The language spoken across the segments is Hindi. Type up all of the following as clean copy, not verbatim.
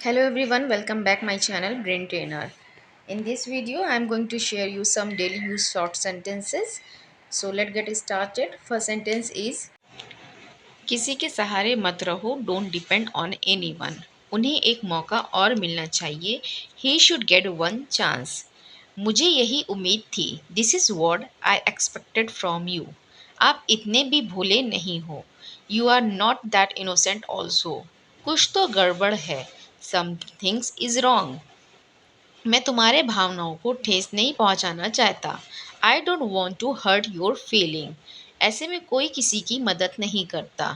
Hello everyone, welcome back my channel Brain Trainer. In this video I am going to share you some daily use short sentences. So let's get started. First sentence is किसी के सहारे मत रहो, डोंट डिपेंड ऑन एनीवन. उन्हें एक मौका और मिलना चाहिए. He should get one chance. मुझे यही उम्मीद थी. This is what I expected from you. आप इतने भी भोले नहीं हो. You are not that innocent also. कुछ तो गड़बड़ है. Somethings is wrong. मैं तुम्हारे भावनाओं को ठेस नहीं पहुंचाना चाहता. I don't want to hurt your feeling. ऐसे में कोई किसी की मदद नहीं करता.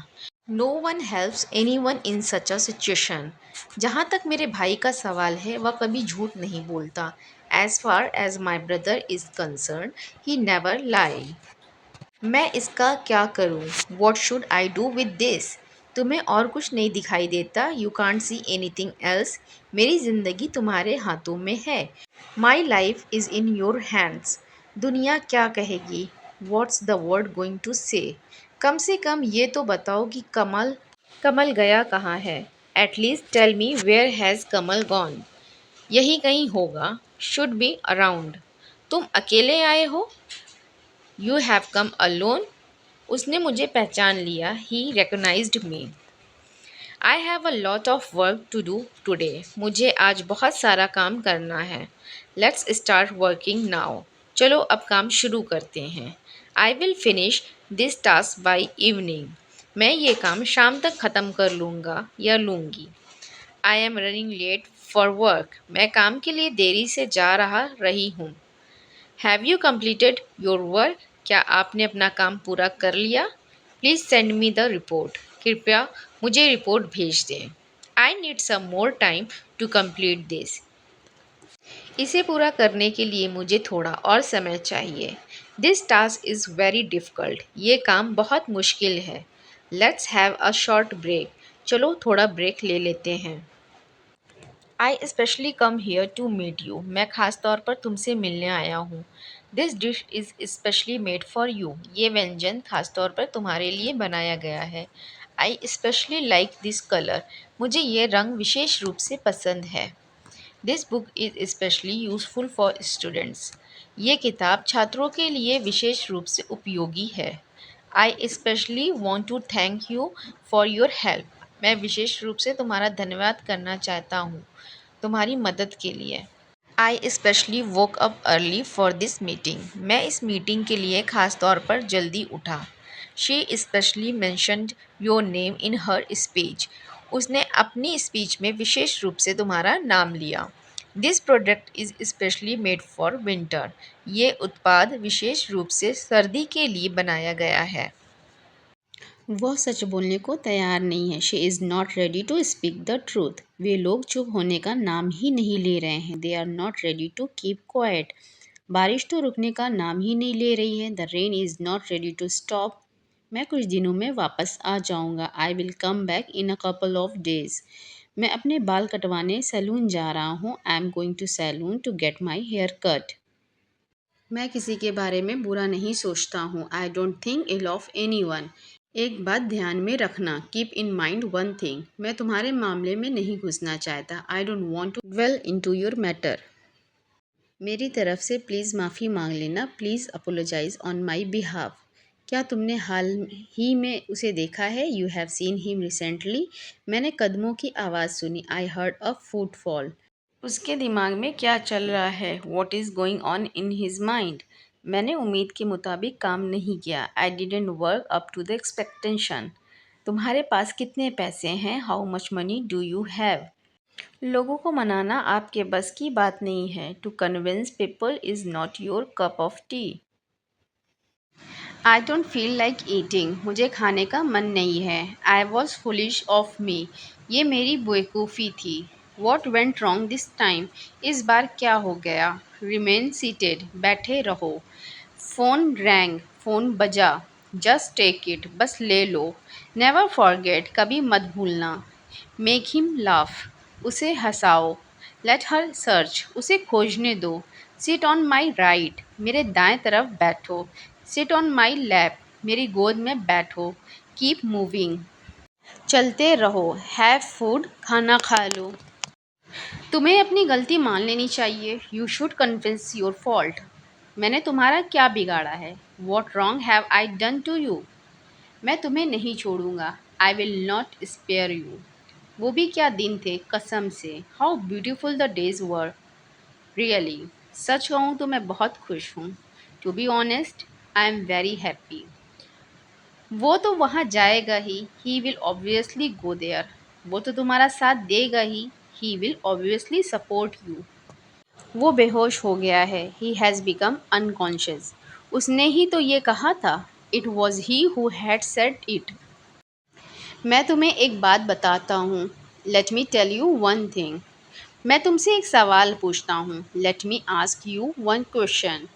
No one helps any one in such a situation. जहाँ तक मेरे भाई का सवाल है वह कभी झूठ नहीं बोलता. As far as my brother is concern he never lie. मैं इसका क्या करूं? What should I do with this? तुम्हें और कुछ नहीं दिखाई देता? You can't see anything else. मेरी ज़िंदगी तुम्हारे हाथों में है. My life is in your hands. दुनिया क्या कहेगी? What's the world going to say? कम से कम ये तो बताओ कि कमल कमल गया कहाँ है? At least tell me where has Kamal gone. यही कहीं होगा. Should be around. तुम अकेले आए हो? You have come alone. उसने मुझे पहचान लिया. He recognised me. I have a lot of work to do today. मुझे आज बहुत सारा काम करना है. Let's start working now. चलो अब काम शुरू करते हैं. I will finish this task by evening. मैं ये काम शाम तक ख़त्म कर लूँगा या लूँगी. I am running late for work. मैं काम के लिए देरी से जा रही हूँ. Have you completed your work. क्या आपने अपना काम पूरा कर लिया? Please send me the report. कृपया मुझे रिपोर्ट भेज दें. I need some more time to complete this. इसे पूरा करने के लिए मुझे थोड़ा और समय चाहिए. This task is very difficult. ये काम बहुत मुश्किल है. Let's have a short break. चलो थोड़ा ब्रेक ले लेते हैं. I specially come here to meet you. मैं ख़ास तौर पर तुमसे मिलने आया हूँ. This dish is specially made for you. ये व्यंजन खास तौर पर तुम्हारे लिए बनाया गया है. I specially like this colour. मुझे ये रंग विशेष रूप से पसंद है. This book is specially useful for students. ये किताब छात्रों के लिए विशेष रूप से उपयोगी है. I specially want to thank you for your help. मैं विशेष रूप से तुम्हारा धन्यवाद करना चाहता हूँ तुम्हारी मदद के लिए. I specially woke up early for this meeting. मैं इस मीटिंग के लिए ख़ास तौर पर जल्दी उठा. She specially mentioned your name in her speech. उसने अपनी स्पीच में विशेष रूप से तुम्हारा नाम लिया. This product is specially made for winter. ये उत्पाद विशेष रूप से सर्दी के लिए बनाया गया है. वह सच बोलने को तैयार नहीं है. She is not ready to speak the truth. वे लोग चुप होने का नाम ही नहीं ले रहे हैं. They are not ready to keep quite. बारिश तो रुकने का नाम ही नहीं ले रही है. The rain is not ready to stop. मैं कुछ दिनों में वापस आ जाऊंगा. I will come back in a couple of days. मैं अपने बाल कटवाने सैलून जा रहा हूँ. I am going to saloon to get my hair cut. मैं किसी के बारे में बुरा नहीं सोचता हूँ. I don't think ill of anyone. एक बात ध्यान में रखना. Keep in mind one thing. मैं तुम्हारे मामले में नहीं घुसना चाहता. I don't want to dwell in to your matter. मेरी तरफ से प्लीज़ माफ़ी मांग लेना. Please apologize on my behalf. क्या तुमने हाल ही में उसे देखा है? You have seen him recently. मैंने कदमों की आवाज़ सुनी. I heard a footfall. उसके दिमाग में क्या चल रहा है? What is going on in his mind. मैंने उम्मीद के मुताबिक काम नहीं किया. I didn't work up to the expectation. तुम्हारे पास कितने पैसे हैं? How much money do you have. लोगों को मनाना आपके बस की बात नहीं है. To convince people is not your cup of tea. I don't feel like eating. मुझे खाने का मन नहीं है. I was foolish of me. ये मेरी बेवकूफ़ी थी. What went wrong this time. इस बार क्या हो गया? Remain seated. बैठे रहो. Phone rang. फ़ोन बजा. Just take it. बस ले लो. Never forget. कभी मत भूलना. Make him laugh. उसे हंसाओ. Let her search. उसे खोजने दो. Sit on my right. मेरे दाएं तरफ बैठो. Sit on my lap. मेरी गोद में बैठो. Keep moving. चलते रहो. Have food. खाना खा लो. तुम्हें अपनी गलती मान लेनी चाहिए। You should confess your fault. मैंने तुम्हारा क्या बिगाड़ा है? What wrong have I done to you? मैं तुम्हें नहीं छोड़ूंगा। I will not spare you. वो भी क्या दिन थे, कसम से। How beautiful the days were. Really. सच कहूँ तो मैं बहुत खुश हूँ। To be honest, I am very happy. वो तो वहाँ जाएगा ही विल ऑब्वियसली गो देयर। वो तो तुम्हारा साथ देगा ही विल ऑब्वियसली सपोर्ट यू। वो बेहोश हो गया है, ही हैज़ बिकम अनकॉन्शियस। उसने ही तो ये कहा था। It was he who had said it. मैं तुम्हें एक बात बताता हूँ। Let me tell you one thing. मैं तुमसे एक सवाल पूछता हूँ। Let me ask you one question.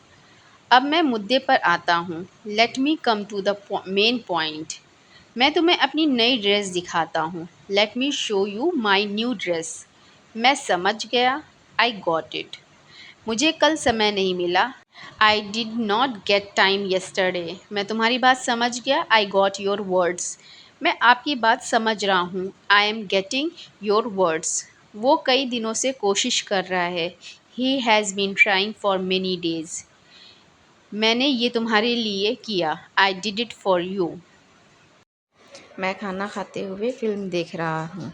अब मैं मुद्दे पर आता हूँ। Let me come to the main point. मैं तुम्हें अपनी नई ड्रेस दिखाता हूँ। Let me show you my new dress. मैं समझ गया। I got it. मुझे कल समय नहीं मिला। I did not get time yesterday। मैं तुम्हारी बात समझ गया। I got your words. मैं आपकी बात समझ रहा हूँ। I am getting your words. वो कई दिनों से कोशिश कर रहा है। He has been trying for many days. मैंने ये तुम्हारे लिए किया। I did it for you. मैं खाना खाते हुए फ़िल्म देख रहा हूँ।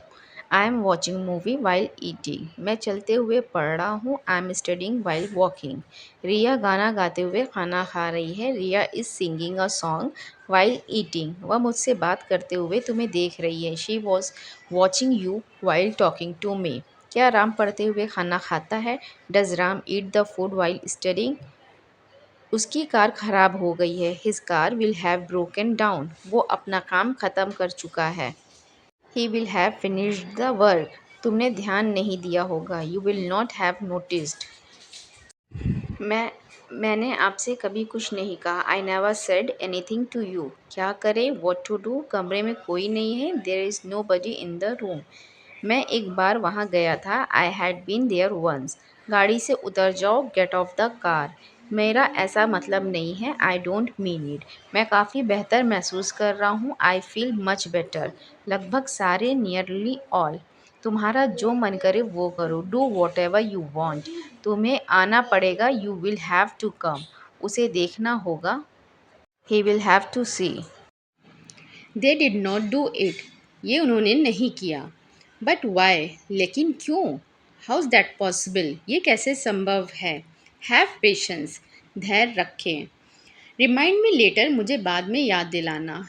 I am watching movie while eating. मैं चलते हुए पढ़ रहा हूँ। I am studying while walking. Riya गाना गाते हुए खाना खा रही है। Riya is singing a song while eating. वह मुझसे बात करते हुए तुम्हें देख रही है। She was watching you while talking to me. क्या राम पढ़ते हुए खाना खाता है? Does Ram eat the food while studying? उसकी कार खराब हो गई है। His car will have broken down. वो अपना काम ख़त्म कर चुका है। He will have finished the work. तुमने ध्यान नहीं दिया होगा। You will not have noticed. मैंने आपसे कभी कुछ नहीं कहा। I never said anything to you. क्या करें? What to do? कमरे में कोई नहीं है। There is nobody in the room. मैं एक बार वहाँ गया था। I had been there once. गाड़ी से उतर जाओ। Get off the car. मेरा ऐसा मतलब नहीं है। I don't mean it. मैं काफ़ी बेहतर महसूस कर रहा हूँ। I feel much better. लगभग सारे, नियरली ऑल। तुम्हारा जो मन करे वो करो। Do whatever you want. तुम्हें आना पड़ेगा। You will have to come. उसे देखना होगा। He will have to see. They did not do it. ये उन्होंने नहीं किया। But why? लेकिन क्यों? How is that possible? ये कैसे संभव है? Have patience. धैर्य रखें। Remind me later. मुझे बाद में याद दिलाना।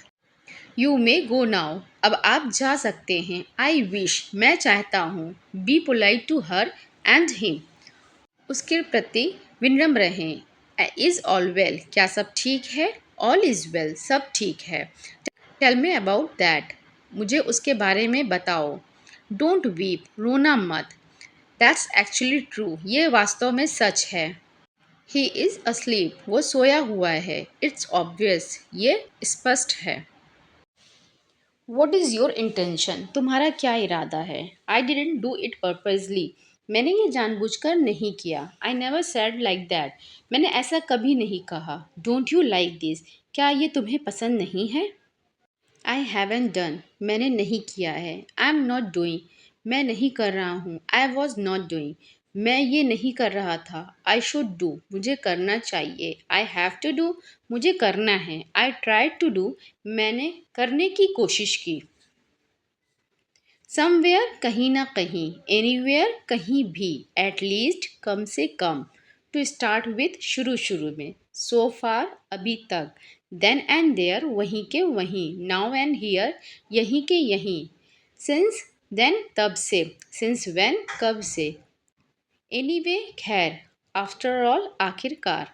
You may go now. अब आप जा सकते हैं। I wish. मैं चाहता हूँ। Be polite to her and him. उसके प्रति विनम्र रहें। Is all well. क्या सब ठीक है? All is well. सब ठीक है। Tell me about that. मुझे उसके बारे में बताओ। Don't weep. रोना मत। That's actually true. ये वास्तव में सच है। He is asleep. वो सोया हुआ है। It's obvious. ये स्पष्ट है। What is your intention? तुम्हारा क्या इरादा है? I didn't do it purposely. मैंने ये जानबूझकर नहीं किया। I never said like that. मैंने ऐसा कभी नहीं कहा। Don't you like this? क्या ये तुम्हें पसंद नहीं है? I haven't done. मैंने नहीं किया है। I am not doing. मैं नहीं कर रहा हूँ। I was not doing. मैं ये नहीं कर रहा था। I should do. मुझे करना चाहिए। I have to do. मुझे करना है। I try to do. मैंने करने की कोशिश की। समवेयर कहीं ना कहीं। एनीवेयर कहीं भी। एट लीस्ट कम से कम। टू स्टार्ट विथ शुरू शुरू में। सो फार अभी तक। देन एंड देयर वहीं के वहीं। नाउ एंड हियर यहीं के यहीं। सिंस देन तब से। सिंस व्हेन कब से। एनीवे खैर। आफ्टर ऑल आखिरकार।